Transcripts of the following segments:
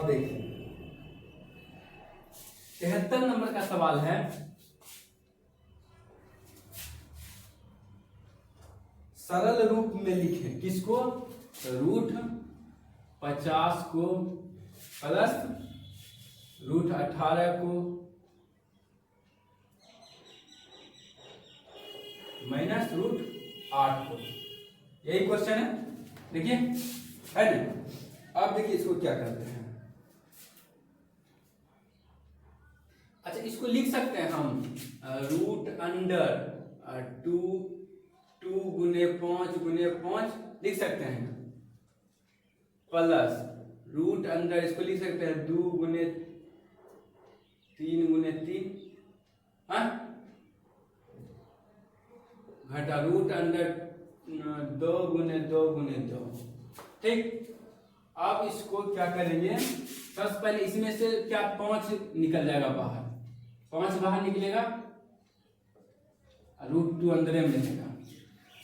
अब देखिए 73 नंबर का सवाल है, सरल रूप में लिखें। किसको? √50 को प्लस √18 को माइनस √8 को। यही क्वेश्चन है, देखिए है ना। अब देखिए इसको क्या करते हैं। अच्छा, इसको लिख सकते हैं हम √2 गुने 5 गुने 5 लिख सकते हैं, प्लस √ इसको लिख सकते हैं 2 गुने 3 गुने 3, हाँ, घटा √2 गुने 2 गुने 2। ठीक, अब इसको क्या करेंगे, सबसे पहले इसमें से क्या 5 निकल जाएगा बाहर, 5 बाहर निकलेगा, √2 अंदर में रहेगा।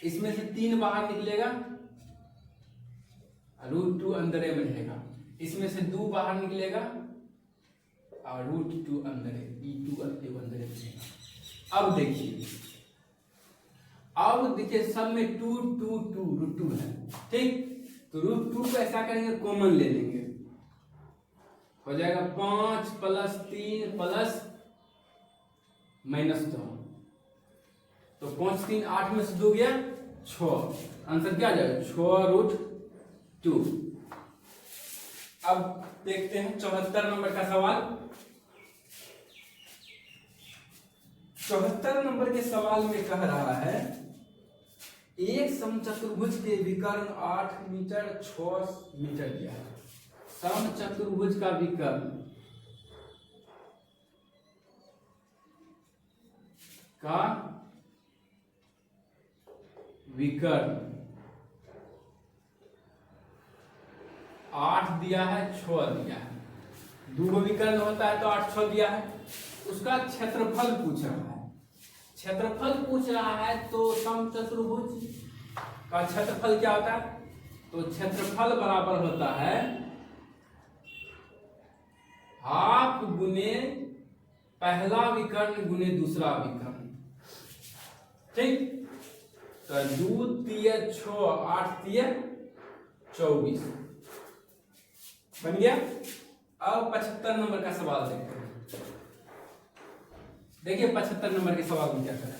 इसमें से 3 बाहर निकलेगा, √2 अंदर में रहेगा। इसमें से 2 बाहर निकलेगा और √2 अंदर अंदर में रहेगा। अब देखिए सब में 2 2 2 √2 है। ठीक, तो √2 को ऐसा करेंगे, कॉमन ले लेंगे, हो जाएगा 5 प्लस 3 प्लस -2। तो 5 3 8 में से 2 गया 6, आंसर क्या आ जाएगा 6√2। अब देखते हैं 74 नंबर का सवाल। 74 नंबर के सवाल में कह रहा है, एक समचतुर्भुज के विकर्ण 8 मीटर 6 मीटर दिया है। समचतुर्भुज का विकर्ण विकर्ण 8 दिया है 6 दिया है, 2 विकर्ण होता है तो 8 6 दिया है। उसका क्षेत्रफल पूछ रहा है, क्षेत्रफल पूछ रहा है तो समचतुर्भुज का क्षेत्रफल क्या होता है, तो क्षेत्रफल बराबर होता है हाफ गुने पहला विकर्ण गुने दूसरा विकर्ण। ठीक, तो 2 3 6 8 3 24 बन गया। अब 75 नंबर का सवाल देखते हैं। देखिए 75 नंबर के सवाल में क्या करें।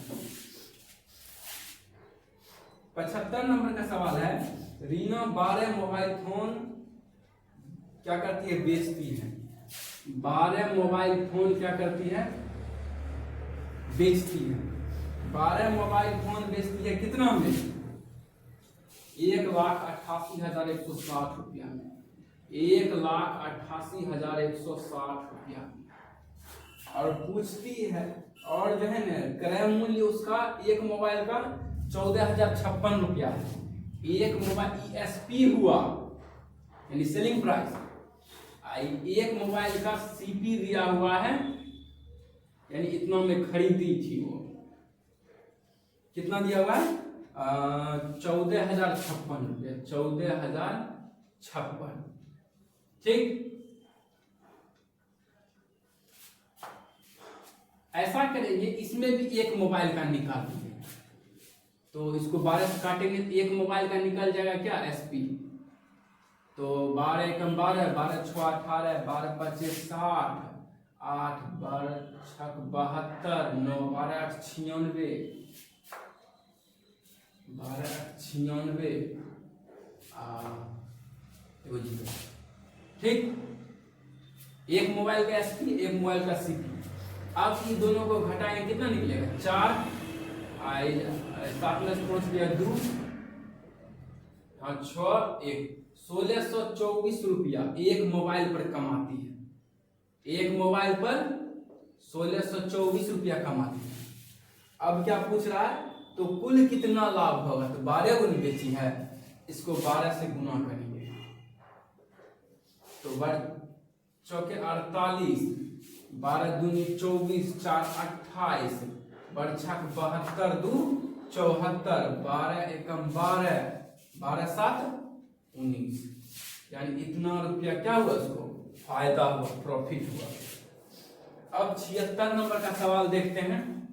75 नंबर का सवाल है, रीना 12 मोबाइल फोन क्या करती है, बेचती है। 12 मोबाइल फोन क्या करती है, बेचती है। 12 मोबाइल फोन बेचती है, कितना में, 1,88,160 रुपया में, 1,88,160 रुपया। और पूछती है, और जो है ना क्रय मूल्य उसका एक मोबाइल का 14,056 रुपया है। एक मोबाइल ESP हुआ यानी सेलिंग प्राइस, एक मोबाइल का CP दिया हुआ है यानी इतना में खरीदी थी वो, कितना दिया हुआ है 14,056 रुपया, 14,056। ठीक, ऐसा करेंगे, इसमें भी एक मोबाइल का निकाल देंगे, तो इसको 12 से काटेंगे तो एक मोबाइल का निकल जाएगा क्या, SP। तो 12 एकम 12, 12 6 18, 12 25 60, 8 12 6 72, 9 12 8 96, 12 8 96 ठीक, एक मोबाइल का SP एक मोबाइल का CP। अब इन दोनों को घटाएंगे, कितना निकलेगा 4, 7 में पहुंच गया 2, 6 1, 1624 रुपया एक मोबाइल पर कमाती है। एक मोबाइल पर 1624 रुपया कमाती है। अब क्या पूछ रहा है, तो कुल कितना लाभ होगा, तो 12 गुना बेची है, इसको 12 से गुना करेंगे, तो 48, 12 दूनी 24, 4 28, 12 6 72, 2 74, 12 एकम 12, 12 7 19, यानी इतना रुपया क्या हुआ उसको फायदा हुआ, प्रॉफिट हुआ। अब 76 नंबर का सवाल देखते हैं।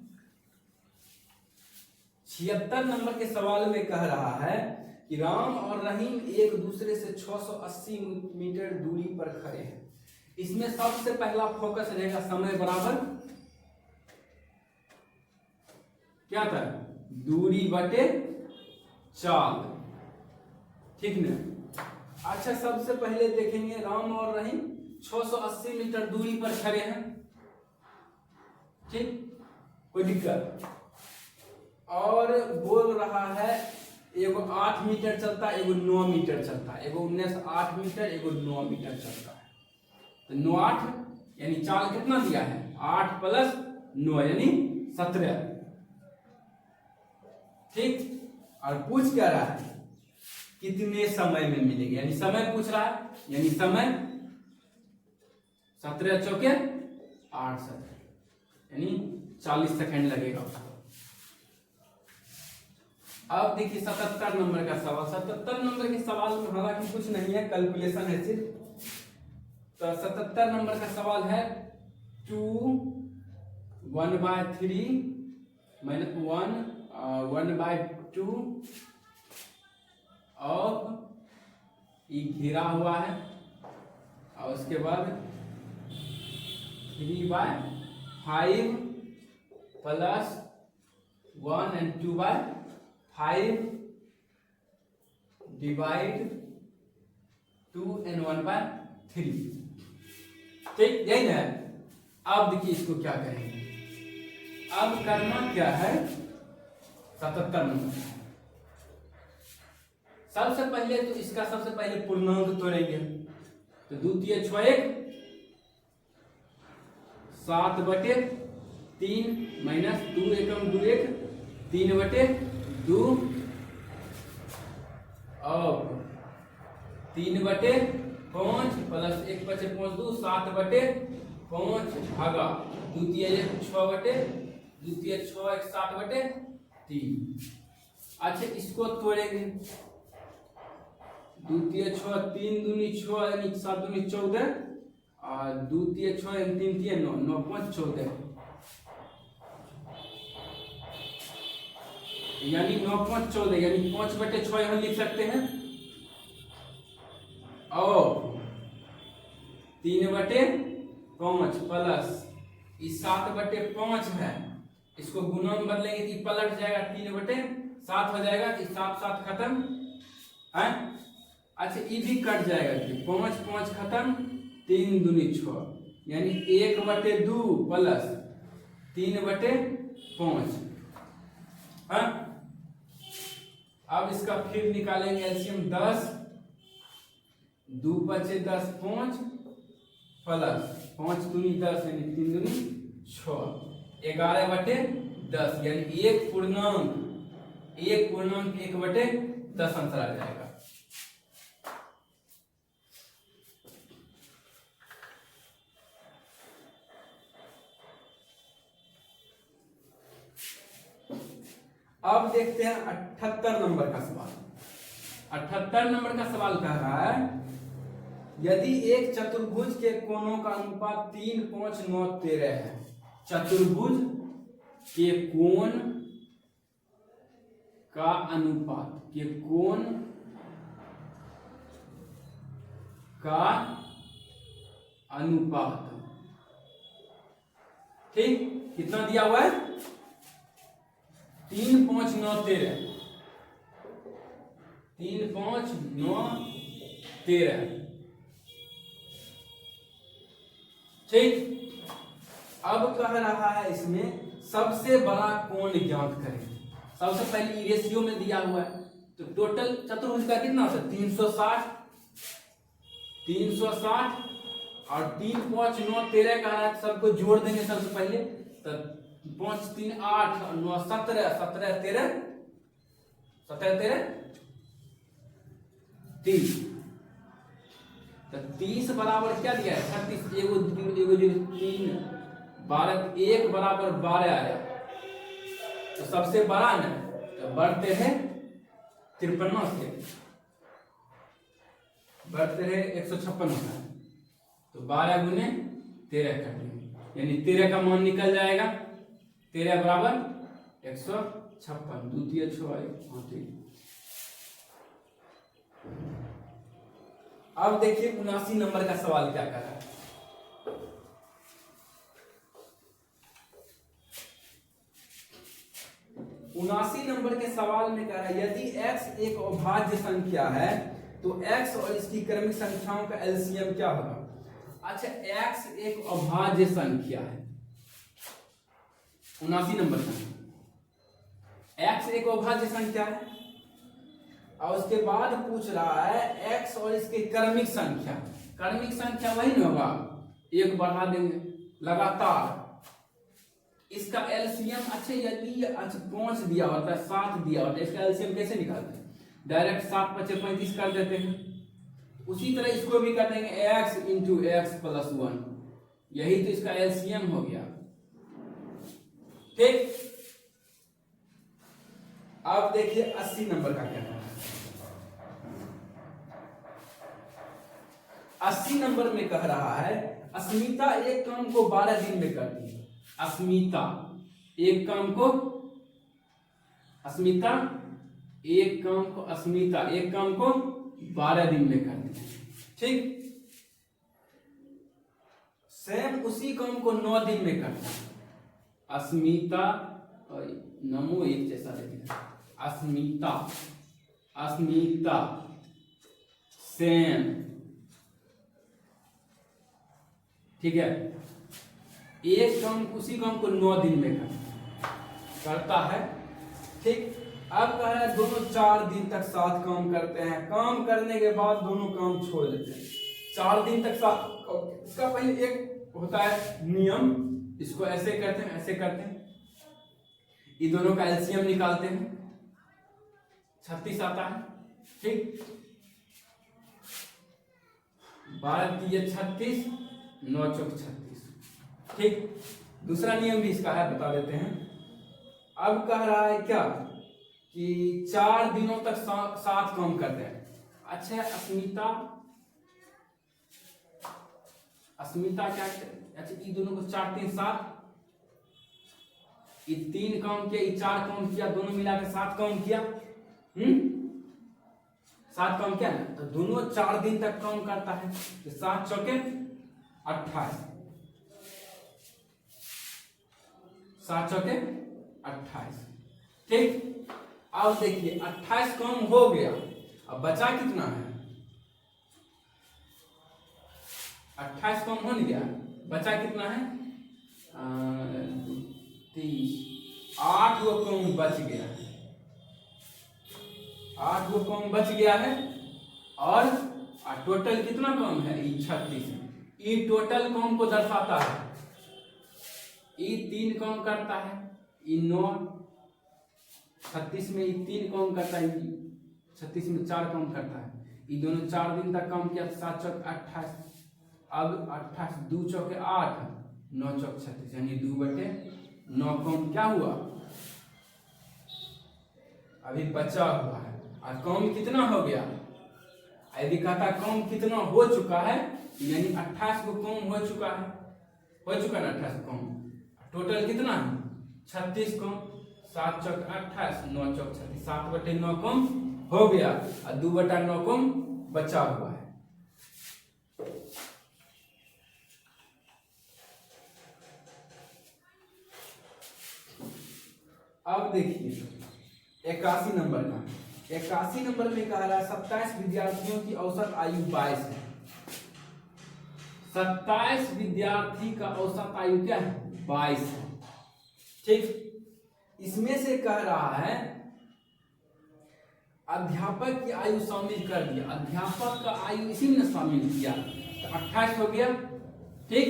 76 नंबर के सवाल में कह रहा है कि राम और रहीम एक दूसरे से 680 मीटर दूरी पर खड़े हैं। इसमें सबसे पहला फोकस रहेगा समय बराबर क्या था, दूरी बटे चाल, ठीक ना। अच्छा, सबसे पहले देखेंगे राम और रहीम 680 मीटर दूरी पर खड़े हैं, ठीक, कोई दिक्कत। और बोल रहा है एगो 8 मीटर चलता है, एगो 9 मीटर चलता है, एगो 19 8 मीटर, एगो 9 मीटर चलता है। तो 9 8 यानी चाल कितना दिया है, 8 प्लस 9 यानी 17, ठीक। और पूछ क्या रहा है, कितने समय में मिलेगी, यानी समय पूछ रहा है, यानी समय 17 चौके 8 17, यानी 40 सेकंड लगेगा उसको। अब देखिए 77 नंबर का सवाल। 77 नंबर के सवाल में हालांकि कुछ नहीं है, कैलकुलेशन है सिर्फ। तो 77 नंबर का सवाल है 2 1/3 माइनस 1/2 ऑफ ये घिरा हुआ है, और उसके बाद 3/5 प्लस 1 and 2/5 डिवाइड 2 and 1/3, ठीक, यही ना। अब देखिए इसको क्या करेंगे, अब करना क्या है 77 नंबर। सबसे पहले तो इसका सबसे पहले पूर्णांक तोड़ेंगे। तो 2 3 6 1 7/3 माइनस 2 एकम 2 1 3/2 और 3/5 प्लस 1 बचे 5 2 7/5 भागा 2 3 1 6/2 3 6 1 7/3। अच्छा, इसको तोड़ेंगे। 2 3 6 3 दूनी 6 यानी 7 दूनी 14 और 2 3 6 यानी 3 3 9 9 5 14 यानी 9 5 14 यानी 5/6 यहाँ लिख सकते हैं, और 3/5 प्लस 7/5 है, इसको गुना में बदलेंगे कि पलट जाएगा 3/7 हो जाएगा कि 7 7 खत्म है। अच्छा, ये भी कट जाएगा कि 5 5 खत्म, 3 दूनी 6 यानी 1/2 प्लस 3/5 है। अब इसका फिर निकालेंगे एलसीएम 10 2 बचे 10 5 प्लस 5 दूनी 10 यानी 3 दूनी 6 11/10 यानी 1 पूर्णांक 1/10 आंसर आ जाएगा। अब देखते हैं 78 नंबर का सवाल। 78 नंबर का सवाल कह रहा है यदि एक चतुर्भुज के कोणों का अनुपात 3 5 9 13 है। चतुर्भुज के कोण का अनुपात ठीक, कितना दिया हुआ है 3 5 9 13 3 5 9 13, ठीक। अब कह रहा है इसमें सबसे बड़ा कोण ज्ञात करें। सबसे पहले रेशियो में दिया हुआ है, तो टोटल चतुर्भुज का कितना होता है 360 और 3 5 9 13 का है, सबको जोड़ देंगे सबसे पहले। तो 5 3 8 और 9 17 17 13 17 13 30। तो 30 बराबर क्या दिया है 36, एगो 3 12 1 बराबर 12 आया। तो सबसे बड़ा ना, तो बढ़ते हैं 53 से बढ़ते हैं 156 होता है। तो 12 गुने 13 कर देंगे, यानी 13 का मान निकल जाएगा। 13 बराबर 156, द्वितीय छः। अब देखिए 79 नंबर का सवाल क्या कर रहा है। 79 नंबर के सवाल में कह रहा है यदि x एक अभाज्य संख्या है तो x और इसकी क्रमिक संख्याओं का एलसीएम क्या होगा। अच्छा, x एक अभाज्य संख्या है, 79 नंबर का x एक अभाज्य संख्या है, और उसके बाद पूछ रहा है x और इसके क्रमिक संख्या। क्रमिक संख्या वही ना होगा, एक बढ़ा देंगे लगातार, इसका एलसीएम। अच्छा, यदि 5 दिया होता है, 7 दिया होता है, इसका एलसीएम कैसे निकालते हैं? डायरेक्ट 7 × 5 = 35 कर देते हैं। उसी तरह इसको भी कर देंगे x × x + 1, यही तो इसका एलसीएम हो गया। ठीक, अब देखिए 80 नंबर का क्या है। 80 नंबर में कह रहा है अस्मिता एक काम को 12 दिन में करती है। अस्मिता एक काम को 12 दिन में करती है। ठीक, सेम उसी काम को 9 दिन में करता है। अस्मिता नमो एक जैसा लिखा, अस्मिता सेम, ठीक है, एक काम उसी काम को 9 दिन में करता है। ठीक, अब कह रहा है दोनों 4 दिन तक साथ काम करते हैं, काम करने के बाद दोनों काम छोड़ देते हैं। 4 दिन तक साथ, इसका पहले एक होता है नियम, इसको ऐसे करते हैं, ऐसे करते हैं, ये दोनों का एलसीएम निकालते हैं, 36 आता है। ठीक, 12 × 36, 9 × 36। ठीक, दूसरा नियम भी इसका है, बता देते हैं। अब कह रहा है क्या कि 4 दिनों तक साथ काम करते हैं। अच्छा, अस्मिता क्या, अच्छा ये दोनों को 4 × 3 = 7, ये 3 काम किया, ये 4 काम किया, दोनों मिलाकर 7 काम किया। 7 काम किया ना, तो दोनों 4 दिन तक काम करता है, तो 7 × 4 = 28, 7 × 4 = 28। ठीक, अब देखिए 28 कम हो गया, अब बचा कितना है? 28 कम हो नहीं गया, बचा कितना है? 30, 8 गो कम बच गया है, 8 गो कम बच गया है। और टोटल कितना कम है? 36। ये टोटल कम को दर्शाता है, ये 3 कम करता है, ये 9, 36 में ये 3 कम करता है, 36 में 4 कम करता है, ये दोनों 4 दिन तक काम किया, 7 × 4 = 28। अब 28, 2 × 4 = 8, 9 × 4 = 36, यानी 2/9 कम क्या हुआ? अभी बचा हुआ है। और कम कितना हो गया? यदि कहता कम कितना हो चुका है, यानी 28 को कम हो चुका है, ना 28 कम, टोटल कितना है? 36 कम, 7 × 4 = 28, 9 × 4 = 36, 7/9 कम हो गया और 2/9 कम बचा हुआ है। अब देखिए 81 नंबर का, 81 नंबर में कह रहा है 27 विद्यार्थियों की औसत आयु 22 है। 27 विद्यार्थी का औसत आयु क्या है? 22 है। ठीक, इसमें से कह रहा है अध्यापक की आयु शामिल कर दिया, अध्यापक का आयु इसी में शामिल किया, तो 28 हो गया। ठीक,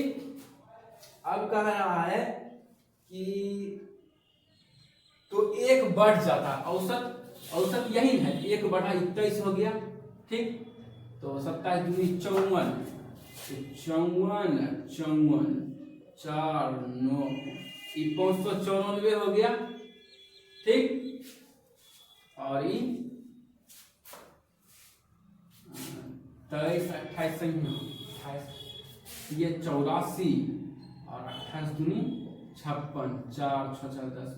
अब कह रहा है कि तो 1 बढ़ जाता, औसत यही है, 1 बढ़ा 21 हो गया। ठीक, तो 27 × 2 = 54, 54, 4, 9, 594 हो गया। ठीक, और ये 23, 28, 28, ये 84 और 28 दूनी 56, 4 6 4 10,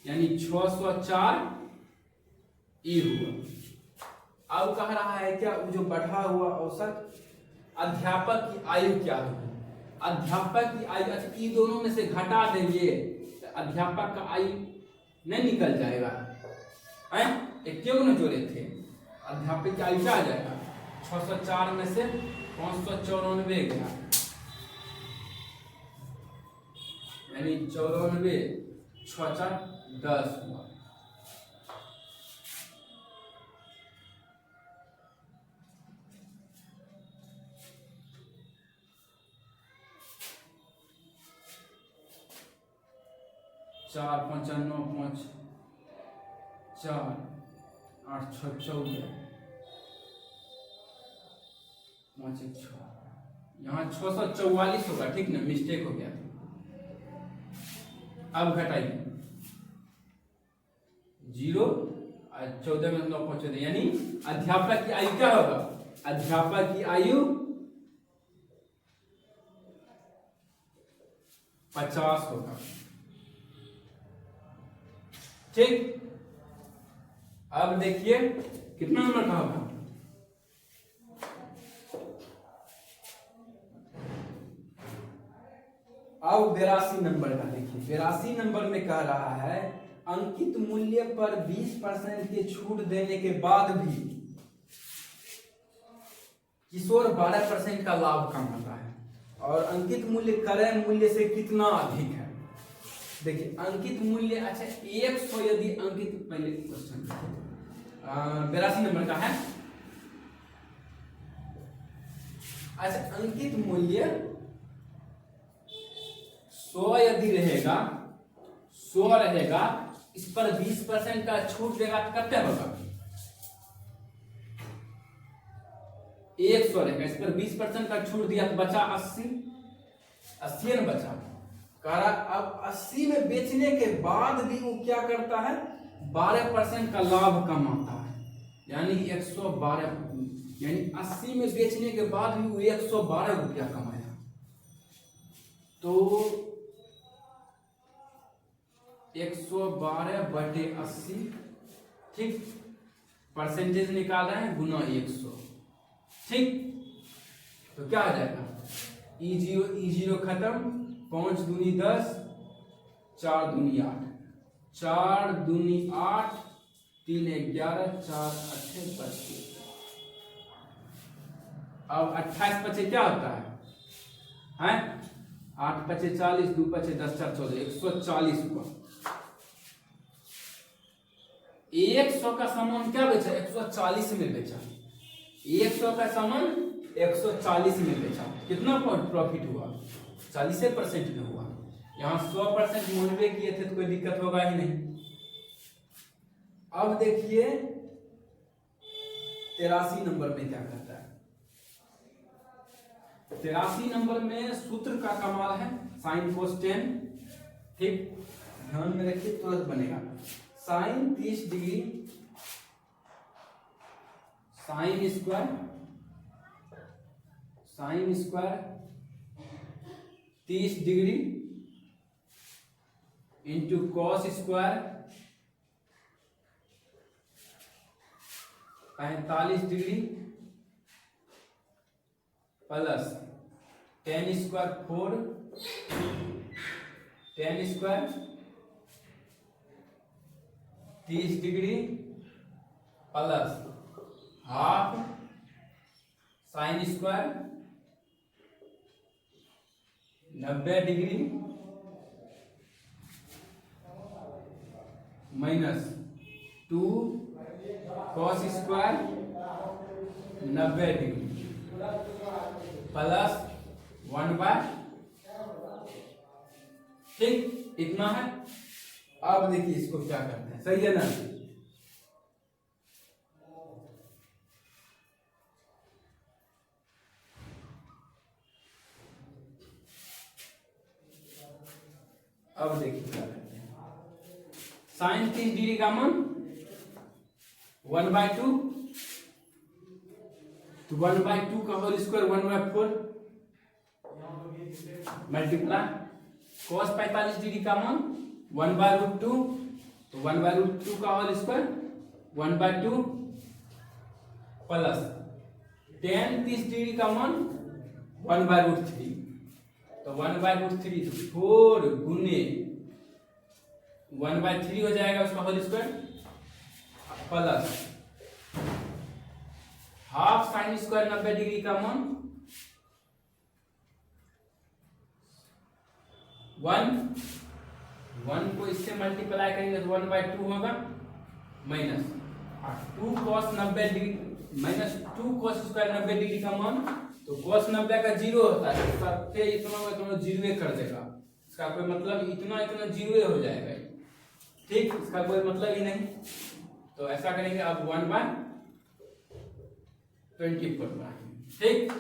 यानी 604 ई हुआ। अब कह रहा है क्या, जो बढ़ा हुआ औसत अध्यापक की आयु क्या होगी? अध्यापक की आयु, अच्छा ई दोनों में से घटा देंगे तो अध्यापक का आयु नहीं निकल जाएगा, हैं? एक क्यों न जोड़े थे, अध्यापक की आयु क्या आ जाएगा? 604 में से 594 गया, यानी 94 6 4 10 हुआ। चार 5 9 5 4 8 6 14 5 1 6, यहाँ 644 होगा, ठीक ना, मिस्टेक हो गया। अब घटाइए 0 और 14 में 9 5 14, यानी अध्यापक की आयु क्या होगा? अध्यापक की आयु 50 होगा, ठीक। अब देखिए कितना नंबर का होगा? अब 82 नंबर का देखिए, 82 नंबर में कह रहा है अंकित मूल्य पर 20% की छूट देने के बाद भी किशोर 12% का लाभ कमाता है, और अंकित मूल्य क्रय मूल्य से कितना अधिक है। देखिए अंकित मूल्य, अच्छा 100 यदि अंकित, पहले क्वेश्चन 82 नंबर का है। अच्छा अंकित मूल्य 100 यदि रहेगा, 100 रहेगा, इस पर 20% का छूट देगा तो कितना होगा? 100 रहेगा, इस पर 20% का छूट दिया तो बचा 80, 80 न बचा। अब 80 में बेचने के बाद भी वो क्या करता है? 12% का लाभ कमाता है, यानी 112, यानी 80 में बेचने के बाद भी वो 112 रुपया कमाया। तो 112/80, ठीक, परसेंटेज निकाल रहे हैं, गुना 100, ठीक। तो क्या आ जाएगा? E0 खत्म, 5 दूनी 10, 4 दूनी 8, 4 दूनी 8, 3 11, 4 8 25। अब 28 पचे क्या होता है? 8 पचे 40, 2 पचे 10, 4 14, 140 हुआ। 100 का सामान क्या बेचा? 140 में बेचा। 100 का सामान 140 में बेचा, कितना प्रॉफिट हुआ? 40% में हुआ। यहाँ 100% मुनाफे किए थे तो कोई दिक्कत होगा ही नहीं। अब देखिए 83 नंबर में क्या करता है? 83 नंबर में सूत्र का कमाल है, साइन कोस टेन, ठीक, ध्यान में रखिए, तुरंत बनेगा। Sine 30 degree sine square 30 degree into cos square 45 degree plus tan square 4, tan square 30 degree plus half sine square 90 degree minus 2 cos square 90 degree plus 1/, ठीक, इतना है। अब देखिए इसको क्या करते हैं, सही है ना? अब देखिए क्या करते हैं, साइन 30 डिग्री का मान 1/2, तो 1/2 का whole square 1/4, multiply cos 45 degree का मान 1/√2, तो 1/√2 का whole square 1/2 plus tan 30 degree का मान 1/√3, तो 1/√3 तो 4 गुने 1/3 हो जाएगा उसका whole square plus half sine square 90 degree का मान 1 को इससे मल्टीप्लाई करेंगे तो 1/2 होगा minus 2 cos 90 degree minus 2 cos square 90 degree का मान, तो cos 90 का 0 होता है, इसका फिर इतना जीरो कर देगा, इसका कोई मतलब इतना जीरो हो जाएगा, ठीक, इसका कोई मतलब ही नहीं। तो ऐसा करेंगे अब 1/24, ठीक,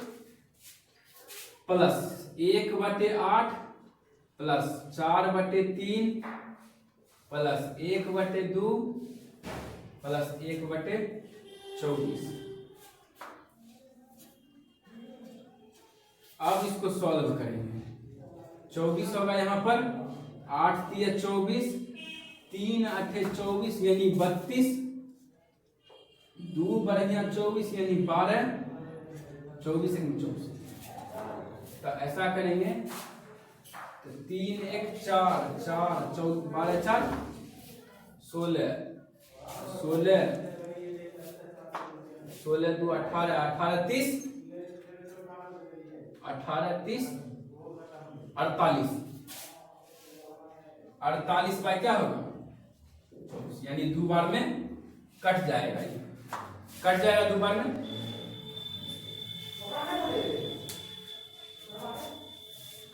प्लस 1/8 प्लस 4/3 प्लस 1/2 प्लस 1/24। अब इसको सॉल्व करेंगे, 24 होगा यहाँ पर, 8 × 24, 3 × 8 24 यानी 32, 2 × 24 यानी 12, 24 × 24। तो ऐसा करेंगे तो 3 × 1 = 4, 4 12 4 16, 16 16 2 18, 18 30, 18 30 48, 48 बाय क्या होगा 24, यानी 2 बार में कट जाएगा, ये कट जाएगा 2 बार में।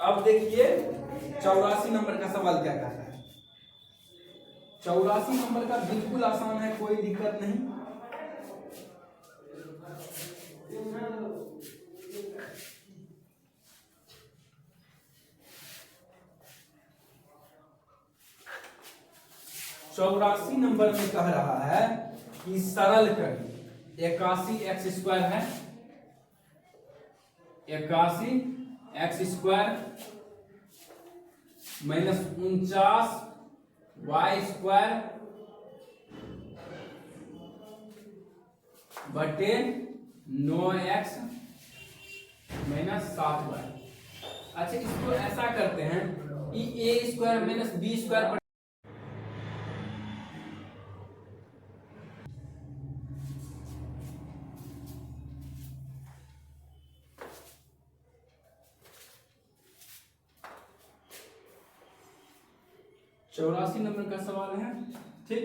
अब देखिए 84 नंबर का सवाल क्या कहता है। 84 नंबर का बिल्कुल आसान है, कोई दिक्कत नहीं। चौरासी नंबर में कह रहा है कि सरल करें, 81x² है, 81x² माइनस 49y² बटे 9x माइनस 7y। अच्छा, इसको ऐसा करते हैं कि a² माइनस b² चौरासी नंबर का सवाल है, ठीक।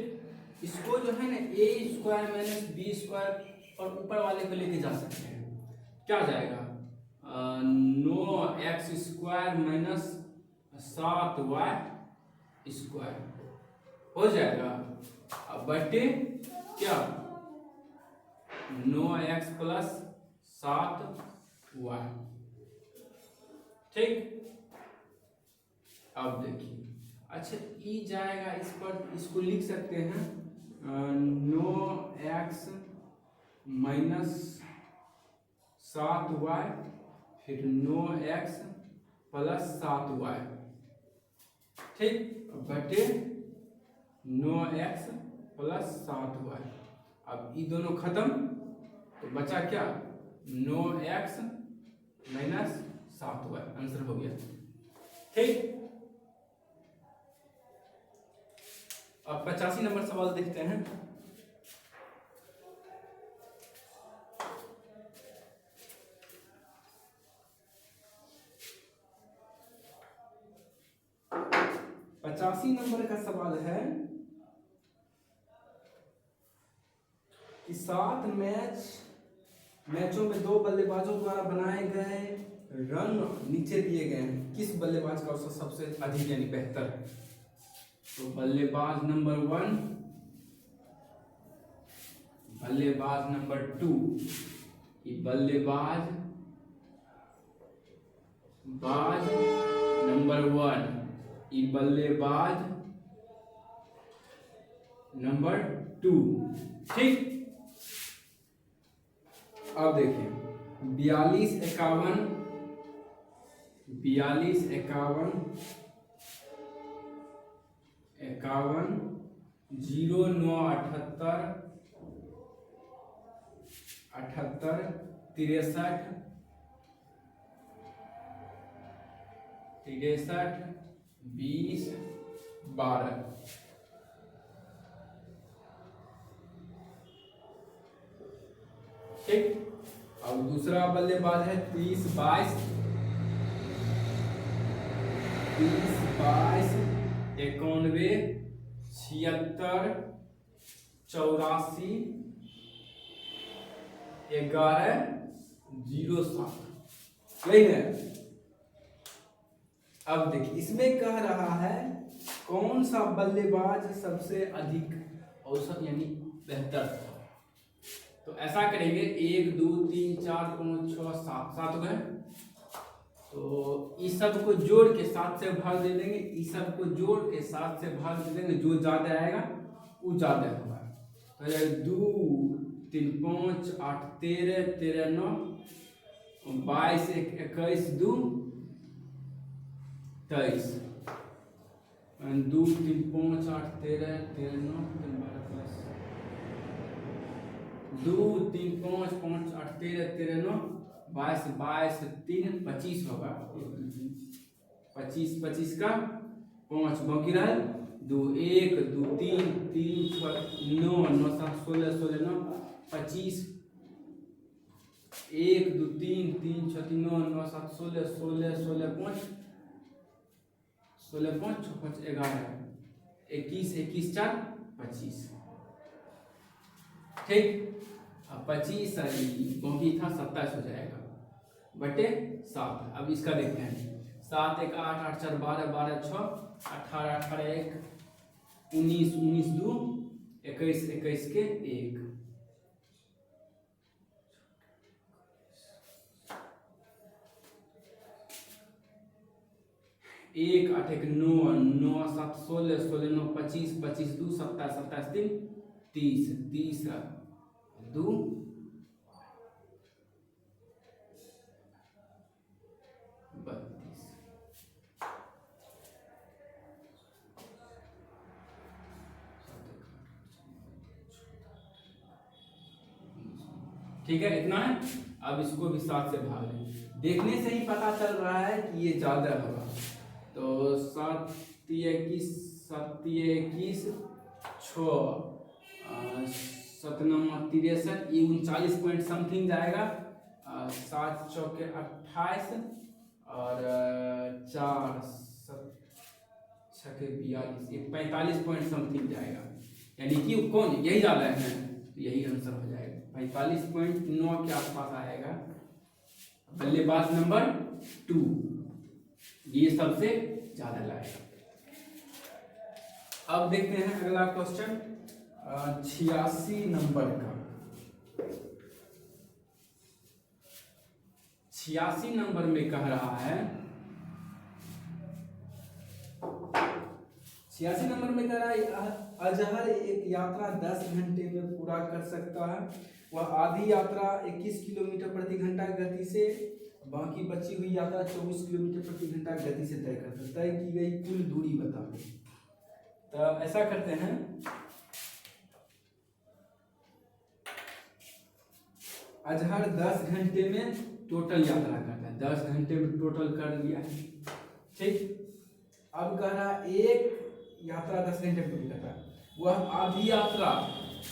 इसको जो है ना a² माइनस b² और ऊपर वाले को लेके जा सकते हैं, क्या जाएगा 9x² माइनस 7y² हो जाएगा, अब बटे क्या 9x प्लस 7y, ठीक। अब देखिए, अच्छा ई जाएगा इस पर, इसको लिख सकते हैं 9x माइनस 7y फिर 9x प्लस 7y, ठीक, बटे 9x प्लस 7y। अब ये दोनों खत्म, तो बचा क्या 9x माइनस 7y, आंसर हो गया, ठीक। अब 85 नंबर सवाल देखते हैं। नंबर का सवाल है कि 7 मैचों में 2 बल्लेबाजों द्वारा बनाए गए रन नीचे दिए गए हैं, किस बल्लेबाज का औसत सबसे अधिक यानी बेहतर है। तो बल्लेबाज नंबर 1, बल्लेबाज नंबर 2, बल्लेबाज नंबर 1, बल्लेबाज नंबर 2, ठीक। अब देखिए 42, 51, 42, 51, 51, 0, 9, 78, 78, 63, 63, 20, 12। ठीक। अब दूसरा बल्लेबाज है 30, 22, 30, 22, 91, 76, 84, 11, 07। यही है। अब देखिए इसमें कह रहा है कौन सा बल्लेबाज सबसे अधिक औसत यानी बेहतर था। तो ऐसा करेंगे 1, 2, 3, 4, 5, 6, 7, 7 हो गए। तो इस सब को जोड़ के 7 से भाग दे देंगे, इस सब को जोड़ के 7 से भाग दे देंगे, जो ज्यादा आएगा वो ज्यादा होगा। तो 2, 3, 5, 8, 13, 13, 9, 22, 21, 2, 23। 2, 3, 5, 8, 13, 13, 9, 12 प्लस 2, 3, 5, 5, 8, 13, 13, 9, 22, 22, 3, 25 होगा। 25, 25 का 5 बाकी रहा 2, 1, 2, 3, 3, 9, 9, 7, 16, 16, 9, 25, 1, 2, 3, 3, 6, 9, 9, 7, 16, 16, 16, 5, 16, 5, 6, 5, 11, 21, 21, 4, 25। ठीक। अब 25 बाकी था 27 हो जाएगा बटे 7। अब इसका देखते हैं 7, 1, 8, 8, 4, 12, 12, 6, 18, 18, 1, 19, 19, 2, 21, 21 के 1। 1, 8, 1, 9, 9, 7, 16, 16, 9, 25, 25, 2, 27, 27, 3, 30, 30, 2, 32। ठीक है, इतना है। अब इसको भी 7 से भाग लें। देखने से ही पता चल रहा है कि ये ज्यादा होगा। तो 7, 21, 7, 21, 6, 7, 9, 63, ये 39 पॉइंट समथिंग जाएगा। 7, 4, 28 और 4, 7, 6, 42, ये 45 पॉइंट समथिंग जाएगा। यानी कि कौन यही ज्यादा है, तो यही आंसर हो जाएगा। 45.9 के आसपास आएगा बल्लेबाज नंबर 2, ये सबसे ज्यादा लाएगा। अब देखते हैं अगला क्वेश्चन 86 नंबर का। 86 नंबर में कह रहा है 86 नंबर में कह रहा है अजहर एक यात्रा 10 घंटे में पूरा कर सकता है। वह आधी यात्रा 21 किलोमीटर प्रति घंटा गति से, बाकी बची हुई यात्रा 24 किलोमीटर प्रति घंटा गति से तय करता है। तय की गई कुल दूरी बताओ। तो ऐसा करते हैं अजहर 10 घंटे में टोटल यात्रा करता है। 10 घंटे में टोटल कर लिया है। ठीक। अब कह रहा एक यात्रा 10 घंटे पूरी करता है। वह आधी यात्रा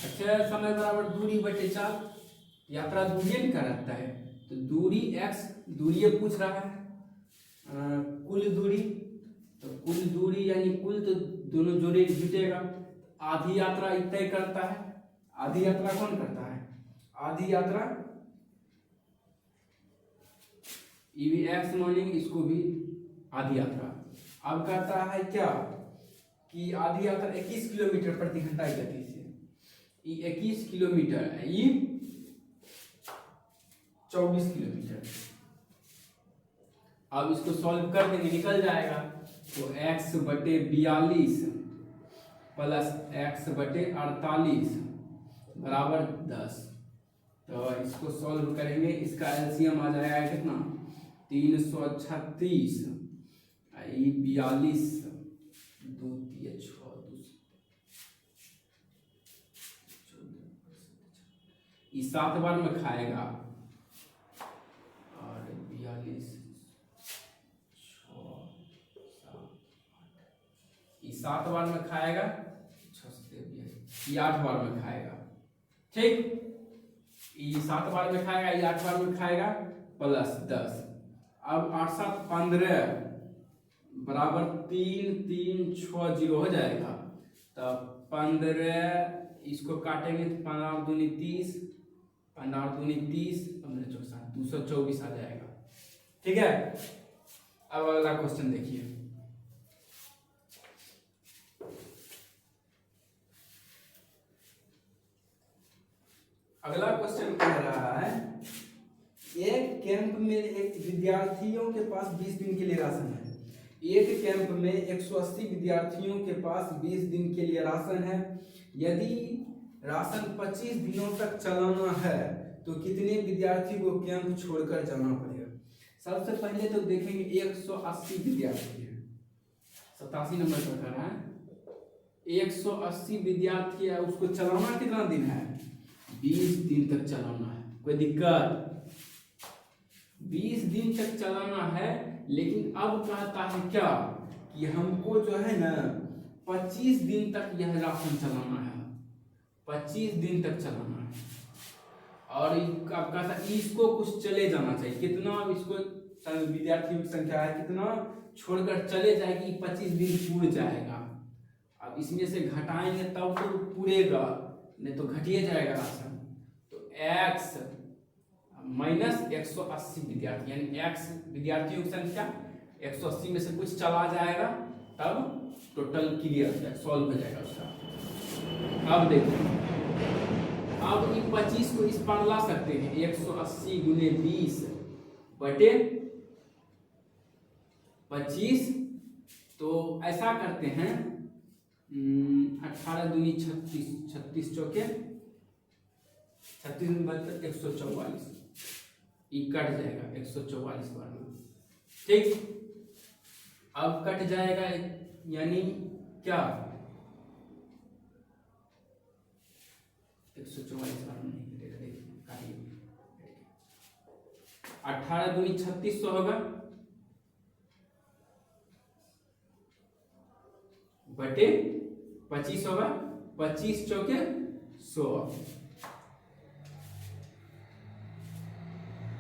अच्छा समय बराबर दूरी बटे 4, यात्रा दूरी का रहता है। तो दूरी x दूरी पूछ रहा है, कुल दूरी, तो कुल दूरी यानी कुल तो दोनों जोड़े जुटेगा। आधी यात्रा तय करता है। आधी यात्रा कौन करता है? आधी यात्रा ये भी x मानेंगे, इसको भी आधी यात्रा। अब कहता है क्या कि आधी यात्रा 21 किलोमीटर प्रति घंटा की गति से, ये 21 किलोमीटर है, ये 24 किलोमीटर। अब इसको सॉल्व कर देंगे, निकल जाएगा। तो x बटे 42 प्लस x बटे 48 बराबर 10। तो इसको सॉल्व करेंगे, इसका एलसीएम आ जाएगा कितना 336 42 2 3 6 2 7 बार में खाएगा और 42 7 बार में खाएगा, 8 बार में खाएगा। ठीक, ये 7 बार में खाएगा, ये 8 बार में खाएगा, प्लस 10। अब 8 7 15 बराबर 3 3 6 0 हो जाएगा। तब 15 इसको काटेंगे तो 15 दूनी 30, 15 दूनी 30, 15 चौक 60, 224 आ जाएगा। ठीक है, अब अगला क्वेश्चन देखिए। अगला क्वेश्चन कह रहा है, एक कैंप में एक विद्यार्थियों के पास 20 दिन के लिए राशन है। एक कैंप में 180 विद्यार्थियों के पास 20 दिन के लिए राशन है। यदि राशन 25 दिनों तक चलाना है तो कितने विद्यार्थी को कैंप छोड़कर जाना पड़ेगा? सबसे पहले तो देखेंगे 180 विद्यार्थी है, 87 नंबर पर कर रहा है। 180 विद्यार्थी है, उसको चलाना कितना दिन है? 20 दिन तक चलाना है। कोई दिक्कत? 20 दिन तक चलाना है, लेकिन अब कहता है क्या कि हमको जो है ना 25 दिन तक यह राशन चलाना है, 25 दिन तक चलाना है। और अब कहता है इसको कुछ चले जाना चाहिए, कितना इसको विद्यार्थियों की संख्या है, कितना छोड़कर चले जाएगी, 25 दिन पूरे जाएगा। अब इसमें से घटाएंगे तब तो पूरेगा, नहीं तो घटिए जाएगा राशन। तो x माइनस 180 विद्यार्थी, यानी x विद्यार्थियों की संख्या 180 में से कुछ चला जाएगा, तब टोटल क्लियर सॉल्व हो जाएगा उसका। अब देखिए, अब इन 25 को इस पार ला सकते हैं, 180 गुने 20 बटे 25। तो ऐसा करते हैं, 18 दूनी 36, 36 चौके 36 में 144, ये कट जाएगा 144 बार में। ठीक, अब कट जाएगा, यानी क्या 144 बार में नहीं कटेगा। 18 दूनी 3600 होगा बटे 25 होगा, 25 चौके 100।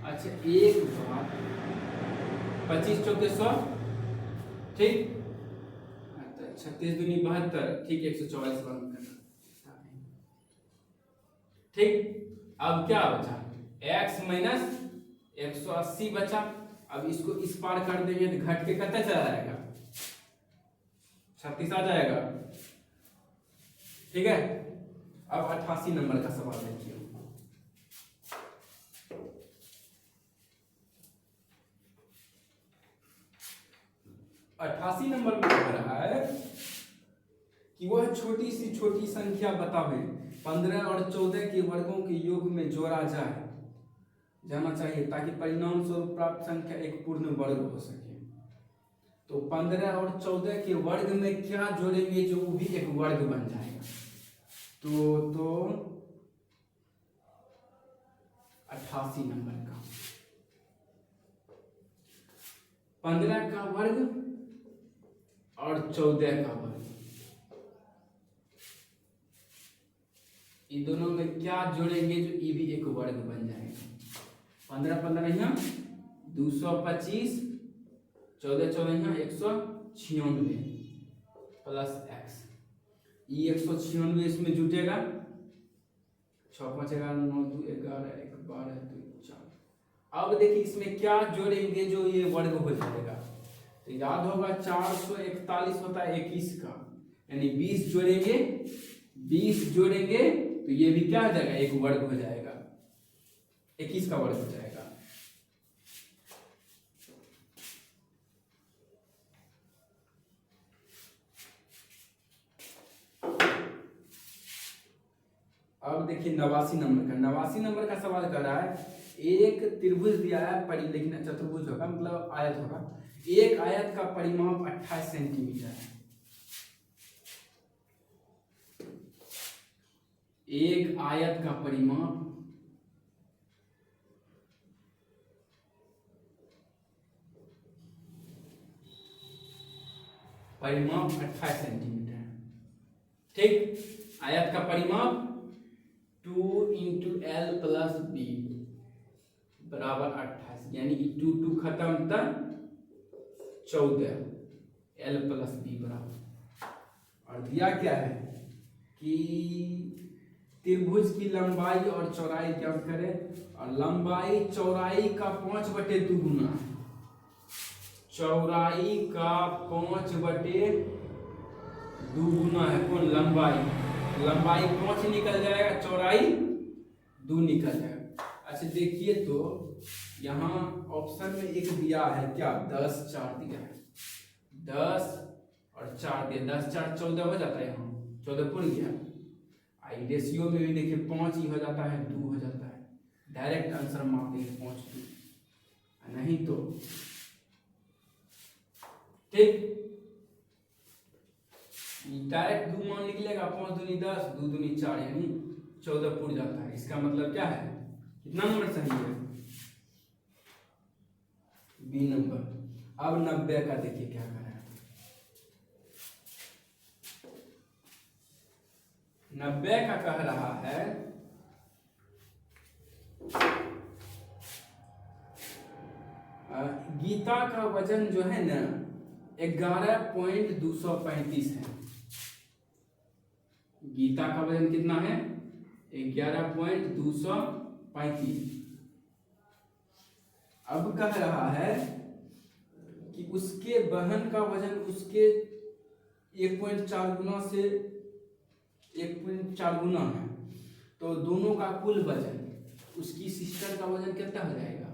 अच्छा, एक बार 25 चौके 100, ठीक। 36 दूनी 72, ठीक, 144 बार में करना। ठीक, अब क्या बचा? x माइनस 180 बचा। अब इसको इस पार कर देंगे तो घट के कितना चला जाएगा? 36 आ जाएगा। ठीक है, अब 88 नंबर का सवाल देखिए। 88 नंबर में कह रहा है कि वह छोटी सी छोटी संख्या बतावे 15 और 14 के वर्गों के योग में जोड़ा जाना चाहिए ताकि परिणाम स्वरूप प्राप्त संख्या एक पूर्ण वर्ग हो सके। तो 15 और 14 के वर्ग में क्या जोड़ेंगे जो वो भी एक वर्ग बन जाएगा? तो 88 नंबर का 15 का वर्ग और 14 का वर्ग, इन दोनों में क्या जोड़ेंगे जो ये भी एक वर्ग बन जाएगा? 15 15 यहाँ 225, 14 14 यहाँ 196 प्लस x, ये 196 इसमें जुटेगा, 6 5 11 9 2 11 1 12 2 4। अब देखिए इसमें क्या जोड़ेंगे जो ये वर्ग हो जाएगा? तो याद होगा 441 होता है 21 का, यानी 20 जोड़ेंगे, 20 जोड़ेंगे तो ये भी क्या हो जाएगा? एक वर्ग हो जाएगा, 21 का वर्ग हो जाएगा। अब देखिए 89 नंबर का, 89 नंबर का सवाल कर रहा है एक त्रिभुज दिया है लेकिन चतुर्भुज होगा, मतलब आयत होगा। एक आयत का परिमाप 28 सेंटीमीटर है। एक आयत का परिमाप परिमाप 28 सेंटीमीटर है। ठीक, आयत का परिमाप 2 × L + B बराबर 28, यानी कि 2 2 खत्म तक 14 L + B बराबर। और दिया क्या है कि त्रिभुज की लंबाई और चौड़ाई ज्ञात करें, और लंबाई चौड़ाई का 5/2 गुना है। चौड़ाई का 5/2 गुना है कौन? लंबाई। लंबाई 5 निकल जाएगा, चौड़ाई 2 निकल जाएगा। अच्छा देखिए तो यहाँ ऑप्शन में एक दिया है क्या, 10 4 दिया है। 10 और 4 दिया, 10 4 14 हो जाता है। यहाँ 14 पूर्ण गया। आई रेशियो में भी देखिए 5 ही हो जाता है, 2 हो जाता है। डायरेक्ट आंसर मार देंगे 5 2, नहीं तो ठीक डायरेक्ट 2 मान निकलेगा। 5 दूनी 10, 2 दूनी 4, यानी 14 पूर्ण जाता है। इसका मतलब क्या है, कितना नंबर सही है? B number. अब 90 का देखिए क्या कर रहा है। 90 का कह रहा है गीता का वजन जो है ना 11.235 है। गीता का वजन कितना है? 11.235। अब कह रहा है कि उसके बहन का वजन उसके 1.4 गुना से 1.4 गुना है। तो दोनों का कुल वजन, उसकी सिस्टर का वजन कितना हो जाएगा?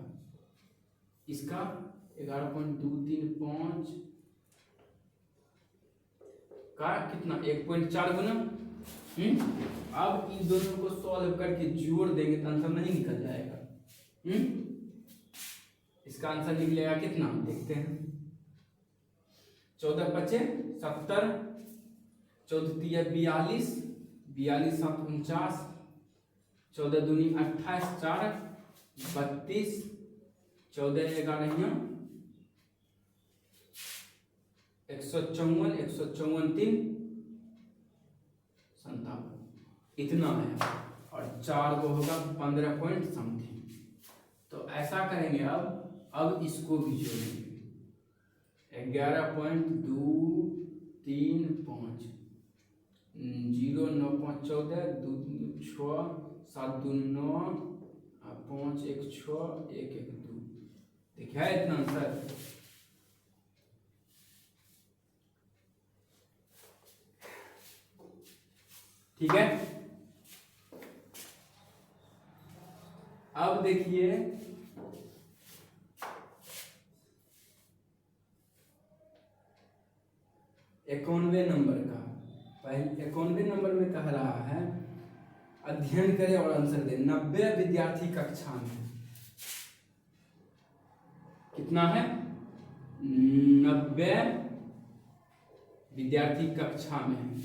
इसका 11.235 का कितना 1.4 गुना। अब इन दोनों को सॉल्व करके जोड़ देंगे तो आंसर नहीं निकल जाएगा। इसका आंसर निकलेगा कितना, देखते हैं। 14 × 5 = 70, 14 × 3 = 42, 42 × 7 = 49, 14 दूनी 28, 4 32, 14 11 154, 154 3 57, इतना है। और 4 को होगा 15 पॉइंट समथिंग। तो ऐसा करेंगे, अब इसको भी जोड़ेंगे। 11.235 0 9 5 14 2 6 7 2 9 5 1 6 1 1 2। देखिए है इतना आंसर। ठीक है, अब देखिए 91 नंबर का। पहले 91 नंबर में कह रहा है अध्ययन करें और आंसर दें। 90 विद्यार्थी कक्षा में, कितना है? 90 विद्यार्थी कक्षा में है।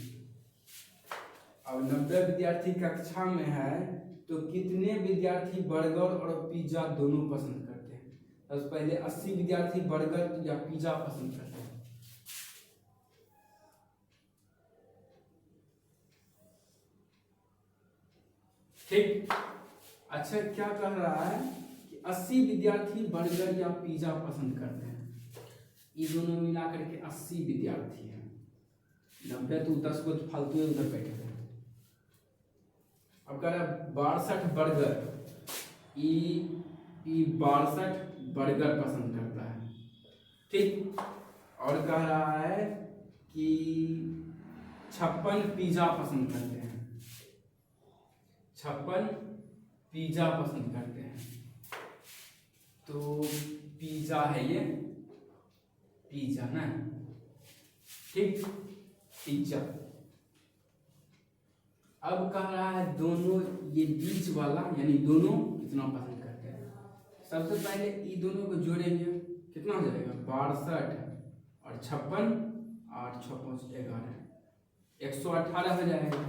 अब 90 विद्यार्थी कक्षा में है तो कितने विद्यार्थी बर्गर और पिज्जा दोनों पसंद करते हैं? सबसे पहले 80 विद्यार्थी बर्गर या पिज्जा पसंद करते हैं। ठीक, अच्छा क्या कह रहा है कि 80 विद्यार्थी बर्गर या पिज्जा पसंद करते हैं। ये दोनों मिलाकर के 80 विद्यार्थी हैं। 90 तो 10 को फालतू उधर बैठे हैं। अब कह रहा है 62 बर्गर, ई 62 बर्गर पसंद करता है। ठीक, और कह रहा है कि 56 पिज्जा पसंद करते हैं। 56 पिज्जा पसंद करते हैं। तो पिज्जा है ये, पिज्जा ना। ठीक, पिज्जा। अब कह रहा है दोनों, ये बीच वाला यानी दोनों कितना पसंद करते हैं? सबसे पहले ये दोनों को जोड़ेंगे, कितना हो जाएगा 62 और 56, 8 6 5 11, 118 हो जाएगा।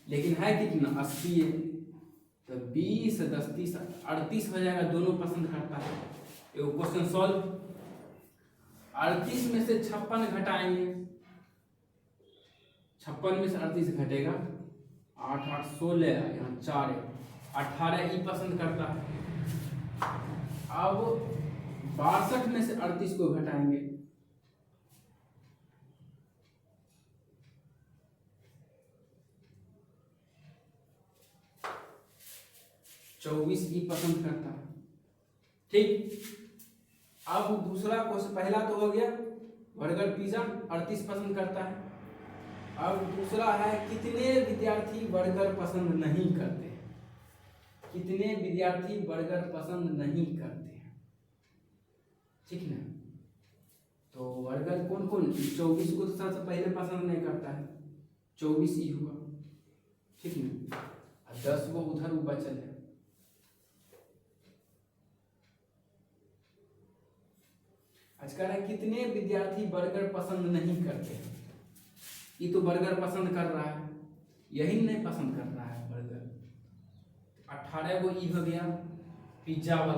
लेकिन है कितना 80 है, तो 20 10 30 38 हो जाएगा, दोनों पसंद करता है। ये क्वेश्चन सॉल्व। 38 में से 56 घटाएंगे, 56 में से 38 घटेगा, 8 8 16, यहाँ 4 है, 18 ई पसंद करता है। अब 62 में से 38 को घटाएंगे, 24 ई पसंद करता है। ठीक, अब दूसरा क्वेश्चन, पहला तो हो गया बर्गर पिज्जा 38 पसंद करता है। अब दूसरा है कितने विद्यार्थी बर्गर पसंद नहीं करते हैं, कितने विद्यार्थी बर्गर पसंद नहीं करते हैं, ठीक ना। तो बर्गर कौन कौन, 24 को तो सबसे पहले पसंद नहीं करता है, 24 ही हुआ, ठीक ना। 10 वो उधर ऊपर चले, आज कह रहा है कितने विद्यार्थी बर्गर पसंद नहीं करते हैं। ये तो बर्गर पसंद कर रहा है, यही नहीं पसंद कर रहा है बर्गर। 18 गो ई हो गया पिज्जा वाला,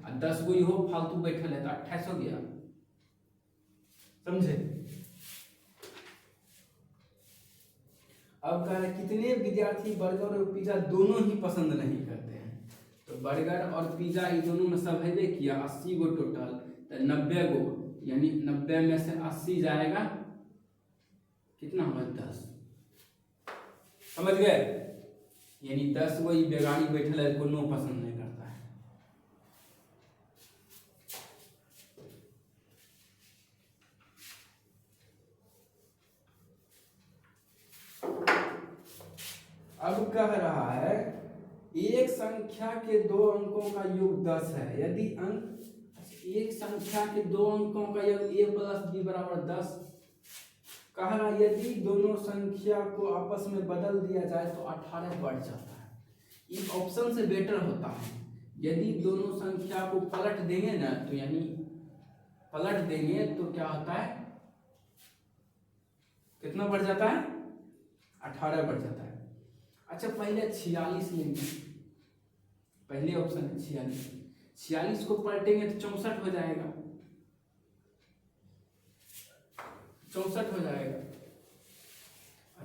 और 10 गो ई हो फालतू बैठल है, तो 28 हो गया, समझे। अब कह रहे कितने विद्यार्थी बर्गर और पिज्जा दोनों ही पसंद नहीं करते हैं। तो बर्गर और पिज्जा ये दोनों में सब है किया 80 गो टोटल, तो 90 गो, यानी 90 में से 80 जाएगा, कितना हुआ 10, समझ गए। यानी 10 गो बेगारी बैठल है, कोनो पसंद नहीं करता है। अब कह रहा है एक संख्या के दो अंकों का योग 10 है, यदि अंक, एक संख्या के दो अंकों का योग a + b = 10। कह रहा यदि दोनों संख्या को आपस में बदल दिया जाए तो 18 बढ़ जाता है। इस ऑप्शन से बेटर होता है, यदि दोनों संख्या को पलट देंगे ना, तो यानी पलट देंगे तो क्या होता है, कितना बढ़ जाता है 18 बढ़ जाता है। अच्छा पहले 46 लेंगे, पहले ऑप्शन है 46, 46 को पलटेंगे तो 64 हो जाएगा, 64 हो जाएगा।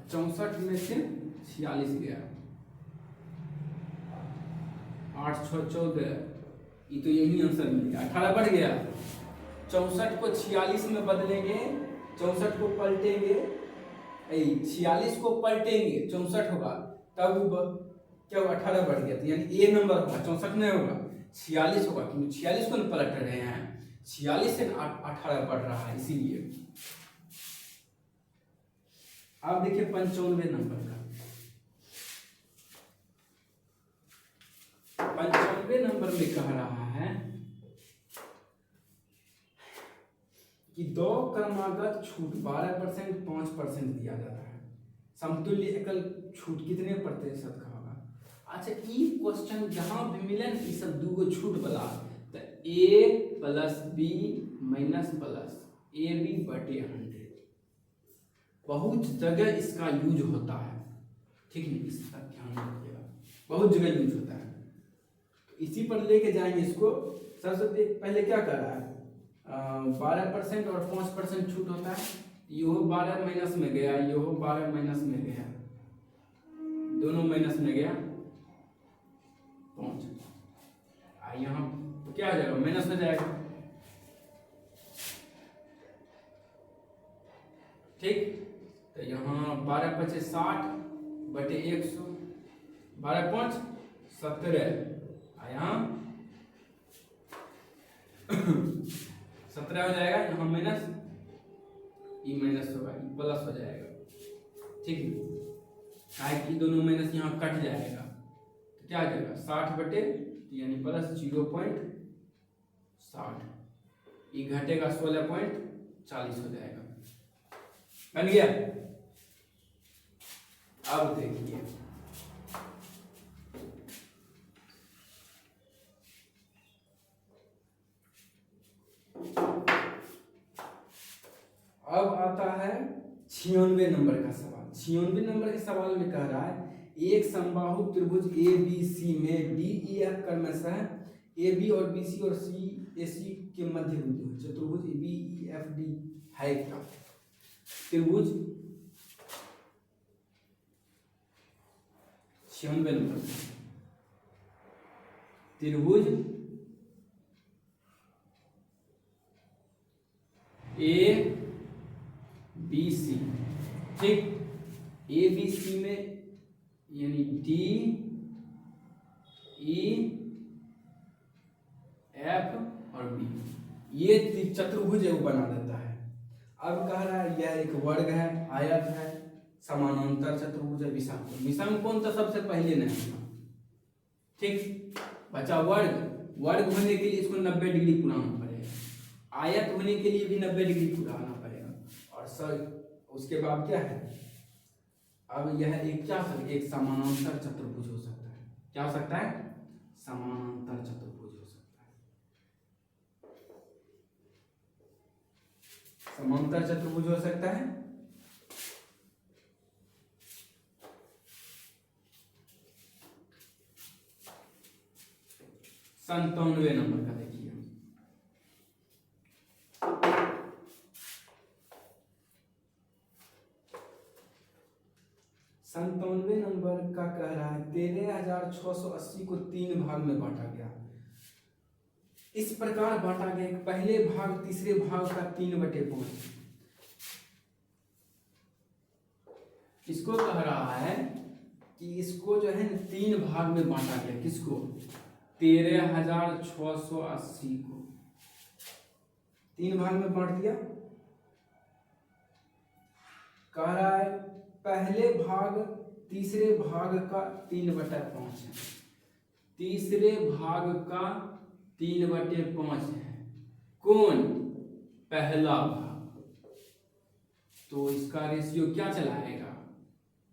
64 में से 46 गया, 8 6 14, ये तो यही आंसर मिलेगा, 18 बढ़ गया। 64 को 46 में बदलेंगे, 64 को पलटेंगे, 46 को पलटेंगे 64 होगा, तब क्या होगा 18 बढ़ गया, तो यानी ए नंबर होगा, 64 नहीं होगा 46 होगा, क्योंकि 46 को पलट रहे हैं, 46 से 18 बढ़ रहा है, इसीलिए। अब देखिए 95 नंबर का, 95 नंबर में कह रहा है कि दो क्रमागत छूट 12% 5% दिया जाता है, समतुल्य एकल छूट कितने प्रतिशत का होगा। अच्छा ये क्वेश्चन जहां भी मिले ना, ये सब दूगो छूट वाला, तो a + b - +ab/100 बहुत जगह इसका यूज होता है, ठीक है, इसका ध्यान रखिएगा, बहुत जगह यूज होता है। तो इसी पर लेके जाएंगे इसको। सबसे पहले क्या कर रहा है, 12% और 5% छूट होता है, यो 12 माइनस में गया, यो 12 माइनस में गया, दोनों माइनस में गया 5, यहाँ तो क्या हो जाएगा माइनस हो जाएगा, ठीक। तो यहाँ 12 × 5 = 60/100, 12 × 5 = 17, यहाँ 17 हो जाएगा, यहाँ माइनस, ई माइनस होगा, ई प्लस हो जाएगा, ठीक है, काहे कि दोनों माइनस यहाँ कट जाएगा, तो क्या आ जाएगा 60/, यानी प्लस 0.60, ये घटेगा 16.40 हो जाएगा, बन गया। अब देखिए अब आता है 96 नंबर का सवाल। 96 नंबर के सवाल में कह रहा है एक समबाहु त्रिभुज ए बी सी में डी ई एफ क्रमशः ए बी और बी सी और सी ए सी के मध्य बिंदु है। चतुर्भुज बी ई एफ डी है क्या? त्रिभुज 96 नंबर त्रिभुज ए बी सी, ठीक। ए बी सी में यानी डी ई एफ और बी, ये चतुर्भुज है वो बना देता है। अब कह रहा है यह एक वर्ग है, आयत है, समानांतर चतुर्भुज है, विषमकोण। विषमकोण तो सबसे पहले नहीं था, ठीक। बचा वर्ग। वर्ग होने के लिए इसको 90 डिग्री पुराना पड़ेगा, आयत होने के लिए भी 90 डिग्री पुराना पड़ेगा, और सर उसके बाद क्या है, अब यह एक क्या है, एक समानांतर चतुर्भुज हो सकता है। क्या हो सकता है? समानांतर चतुर्भुज हो सकता है। समांतर चतुर्भुज हो सकता है। संतानवे नंबर का देखिए, संतानवे नंबर का कह रहा है 13,680 को 3 भाग में बांटा गया। इस प्रकार बांटा गया कि पहले भाग तीसरे भाग का 3/5। इसको कह रहा है कि इसको जो है 3 भाग में बांटा गया। किसको? 13,680 को 3 भाग में बांट दिया। कह रहा है पहले भाग तीसरे भाग का 3/5 है, तीसरे भाग का 3/5 है। कौन? पहला भाग। तो इसका रेशियो क्या चलाएगा?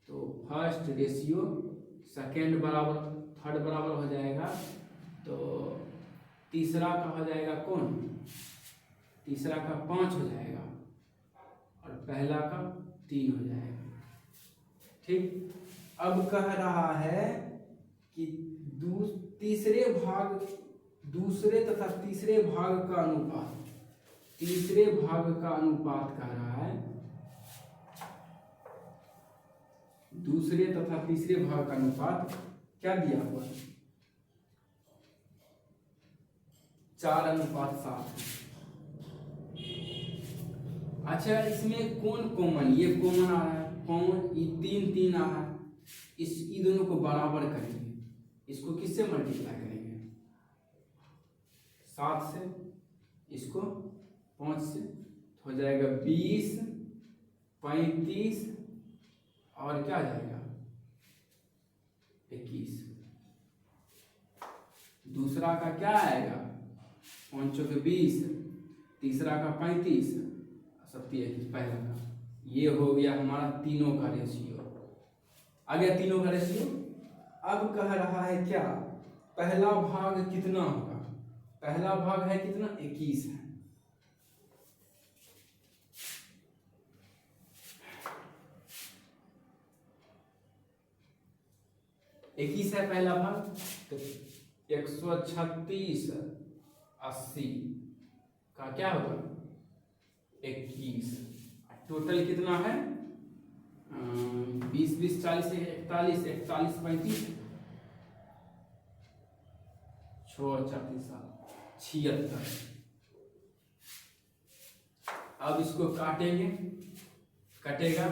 तो फर्स्ट रेशियो सेकेंड बराबर थर्ड बराबर हो जाएगा, तो तीसरा का हो जाएगा कौन? तीसरा का 5 हो जाएगा और पहला का 3 हो जाएगा, ठीक। अब कह रहा है कि तीसरे भाग, दूसरे तथा तीसरे भाग का अनुपात, तीसरे भाग का अनुपात कह रहा है, दूसरे तथा तीसरे भाग का अनुपात क्या दिया हुआ है? 4:7। अच्छा, इसमें कौन कॉमन? ये कॉमन आ रहा है, कॉमन ये 3 आ रहा है। इन दोनों को बराबर करेंगे, इसको किससे मल्टीप्लाई करेंगे? 7 से, इसको 5 से, हो जाएगा 20, 35 और क्या आ जाएगा? 21। दूसरा का क्या आएगा? 5 चौके 20, तीसरा का 35, 21 पहला का। ये हो गया हमारा तीनों का रेशियो। आ गया तीनों का रेशियो। अब कह रहा है क्या? पहला भाग कितना होगा? पहला भाग है कितना? 21 है। इक्कीस है पहला भाग, तो 136 80 का क्या होगा? 21। टोटल कितना है? 20 20 40 41 41 35 76। अब इसको काटेंगे, कटेगा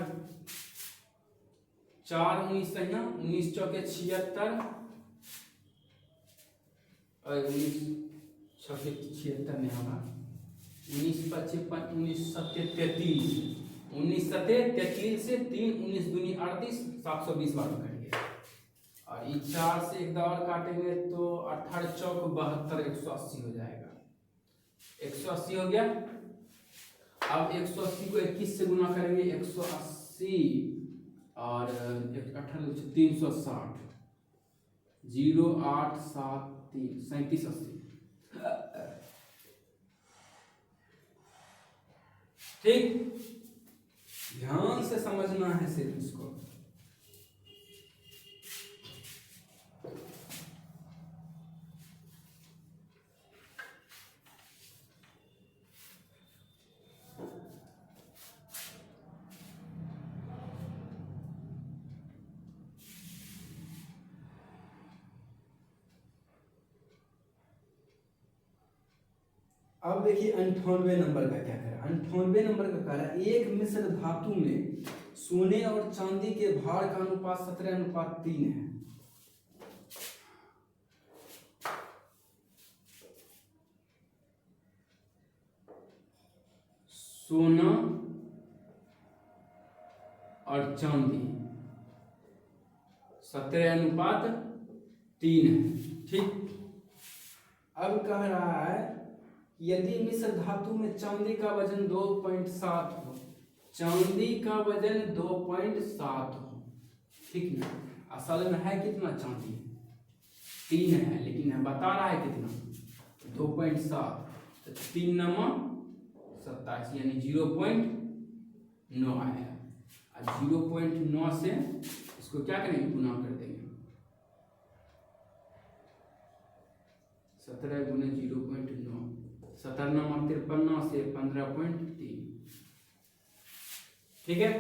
4 19 सही, 19 चौके 76 और 19 चौके 76 में होगा। 19 55 19 7 33, 19 7 33 से 3 19 दूनी 38, 720 बार में कट गया। और ये 4 से एक दौर काटेंगे तो 18 चौक 72 180 हो जाएगा। 180 हो गया। अब 180 को 21 से गुना करेंगे, 180 और 18 360 0873 37 80, ठीक। ध्यान से समझना है सिर्फ इसको। अब देखिए 98 नंबर का क्या कह रहा है। 98 नंबर का कह रहा है एक मिश्र धातु में सोने और चांदी के भार का अनुपात 17:3 है। सोना और चांदी 17:3 है, ठीक। अब कह रहा है यदि मिश्र धातु में चांदी का वजन 2.7 हो, चांदी का वजन 2.7 हो, ठीक ना। असल में है कितना चांदी? 3 है, लेकिन है बता रहा है कितना? 2.7। तो 3 नमा 27 यानी 0.9 आया। अब 0.9 से इसको क्या करेंगे? गुना कर देंगे। 17 गुने 0.9, 17 नमा 53 से 15.3, ठीक है।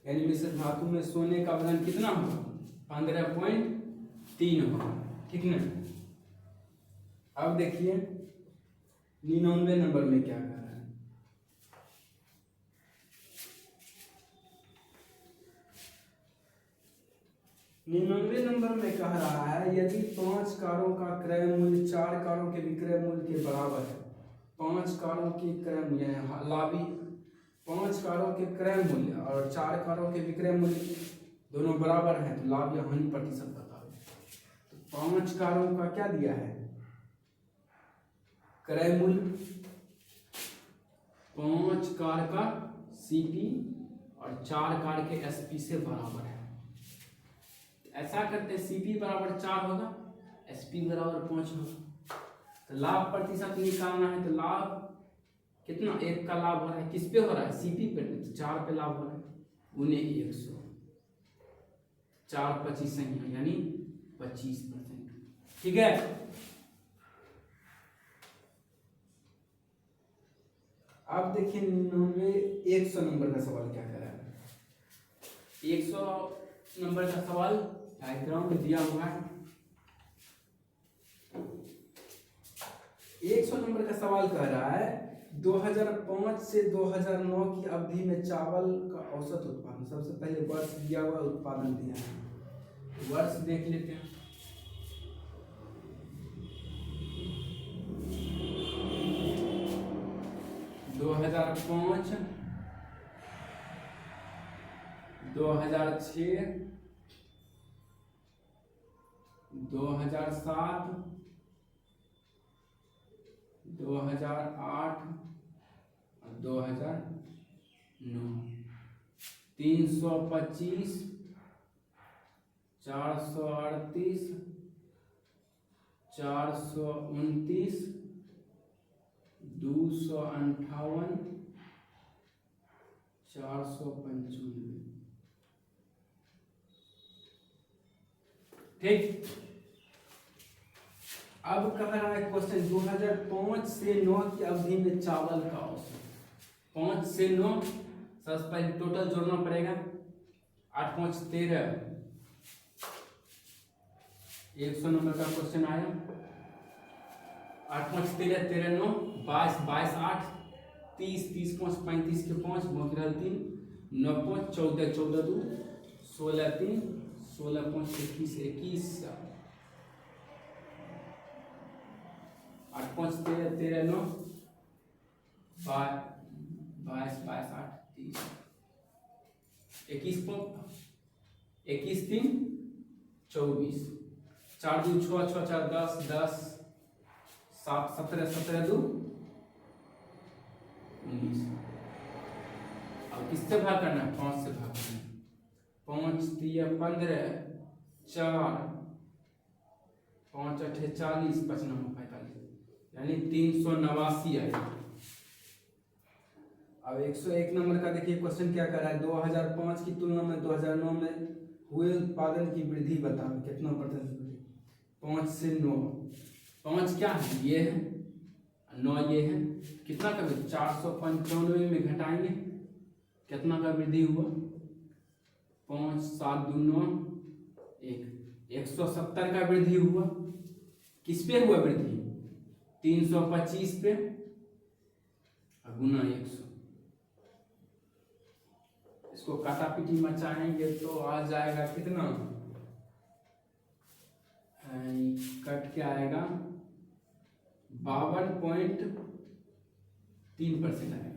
यानी मिश्र धातु में सोने का वजन कितना होगा? 15.3 होगा, ठीक ना। अब देखिए 99 नंबर में क्या कर रहा है। 99 नंबर में कह रहा है यदि 5 कारों का क्रय मूल्य 4 कारों के विक्रय मूल्य के बराबर है। 5 कारों की क्रय मूल्य लाभी 5 कारों के क्रय मूल्य और 4 कारों के विक्रय मूल्य दोनों बराबर हैं, तो लाभ या हानि प्रतिशत बताओ। तो 5 कारों का क्या दिया है? क्रय मूल्य, 5 कार का सीपी और 4 कार के एसपी से बराबर है। ऐसा करते सीपी बराबर 4 होगा, एसपी बराबर 5 होगा। तो लाभ प्रतिशत निकालना है, तो लाभ कितना? 1 का लाभ हो रहा है, किस पे हो रहा है? सीपी पे। तो 4 पे लाभ हो रहा है, उन्हें 100, 4 25 यानी 25%, ठीक है। अब देखिए 100 नंबर का सवाल क्या कर रहा है। 100 नंबर का सवाल डायग्राम में दिया हुआ है। 100 नंबर का सवाल कह रहा है 2005 से 2009 की अवधि में चावल का औसत उत्पादन। सबसे पहले वर्ष दिया हुआ, उत्पादन दिया है। वर्ष देख लेते हैं। दो 2005, 2006, 2007, 2008 और 2009। 325, 438, 429, 258, 495, ठीक। अब कह रहा है क्वेश्चन 2005 से 9 की अवधि में चावल का औसत। 5 से 9 सबसे पहले टोटल जोड़ना पड़ेगा। 8 5 13, 100 नंबर का क्वेश्चन आया। 8 5 13, 13 9 22, 22 8 30, 30 5 35 के 5 मोकरल 3, 9 5 14, 14 2 16 3, 16 5 21, 21, 8 5 13, 13 9 22, 22 8 30, 21 5 21 3 24, 4 2 6 6 4 10 10 7 17 17 2 19। अब किससे भाग करना है? 5 से भाग करना है। 5 3 15 4 5 8 40 5 9 45 यानी 389 आएगा। अब 101 नंबर का देखिए क्वेश्चन क्या कर रहा है, 2005 की तुलना में 2009 में हुए उत्पादन की वृद्धि बताओ, कितना परसेंट वृद्धि? 5 से 9, 5 क्या है ये है, 9 ये है, कितना का 495 में घटाएंगे कितना का वृद्धि हुआ? 5 7 2 9 170 का वृद्धि हुआ। किस पे हुआ वृद्धि? 325 पे गुना 100। इसको काटा पीटी मचाएंगे तो आ जाएगा कितना? कट के आएगा 52.3% आएगा।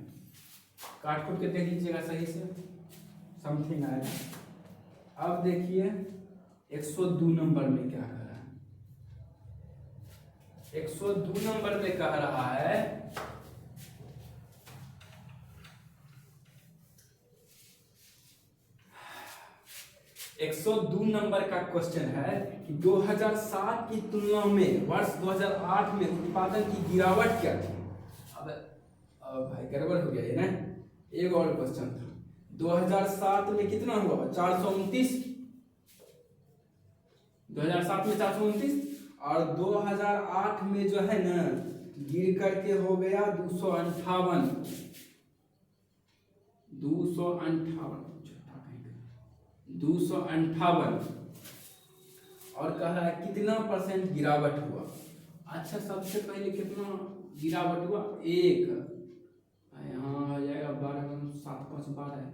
काट कुट के देख लीजिएगा सही से, समथिंग आएगा। अब देखिए 102 नंबर में क्या कह रहा है। 102 नंबर में कह रहा है 102 नंबर का क्वेश्चन है कि 2007 की तुलना में वर्ष 2008 में उत्पादन की गिरावट क्या थी? अब भाई गड़बड़ हो गया ये ना, एक और क्वेश्चन था। 2007 में कितना हुआ? 429, 2007 में 429 और 2008 में जो है ना गिर करके हो गया 258, 258 और कहा है कितना परसेंट गिरावट हुआ। अच्छा सबसे पहले कितना गिरावट हुआ? 1, यहाँ हो जाएगा 12 7 5 12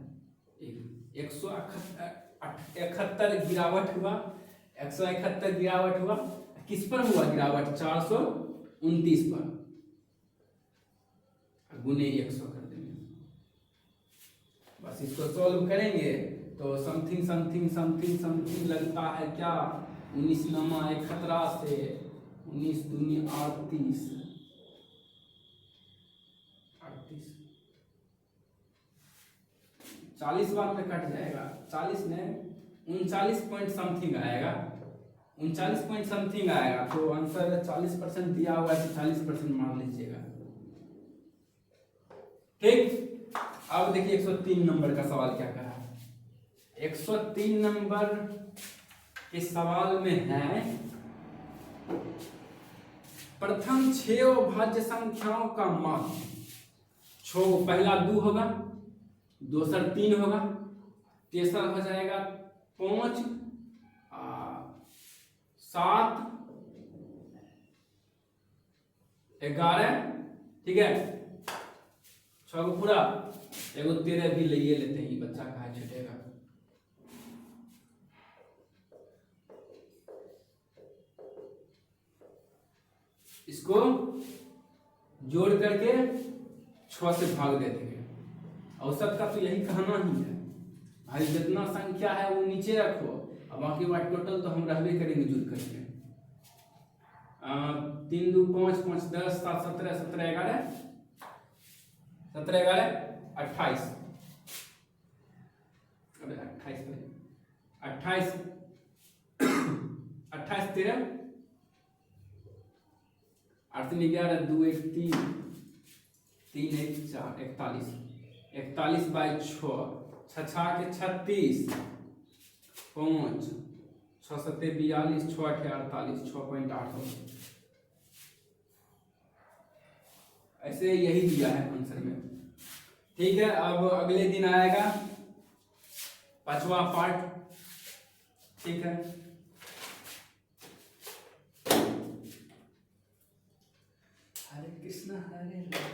171 गिरावट हुआ। 171 गिरावट हुआ। किस पर हुआ गिरावट? 429 पर, गुने 100 कर देंगे। बस इसको सॉल्व करेंगे तो समथिंग समथिंग समथिंग समथिंग लगता है क्या? 19 नमा 11 से 19 दूनी 38, 40 बार में कट जाएगा। 40 में 39 पॉइंट समथिंग आएगा, 39 पॉइंट समथिंग आएगा। तो आंसर 40% दिया हुआ है तो 40% मान लीजिएगा। ठीक, अब देखिए 103 नंबर का सवाल क्या करा है। 103 नंबर के सवाल में है प्रथम 6 अभाज्य संख्याओं का मान। 6 पहला 2 होगा, दूसरा 3 होगा, तीसरा हो जाएगा 5 7 11, ठीक है 6 को पूरा, एगो 13 भी ले लेते हैं, बच्चा कहा छुटेगा। इसको जोड़ करके 6 से भाग दे देंगे। औसत का तो यही कहना ही है भाई, जितना संख्या है वो नीचे रखो, अब बाकी बात टोटल तो हम रहबे करेंगे जुड़ करके। 3 2 5 5 10 7 17 17 11 17 11 28, अरे 28 28 13 8 3 11 2 1 3 3 1 4 41, 41 बाई 6 6 के 36 5 6 7 42 6 8 48 6.8। ऐसे यही दिया है आंसर में। ठीक है, अब अगले दिन आएगा 5वां पार्ट। ठीक है, हरे कृष्ण हरे राम।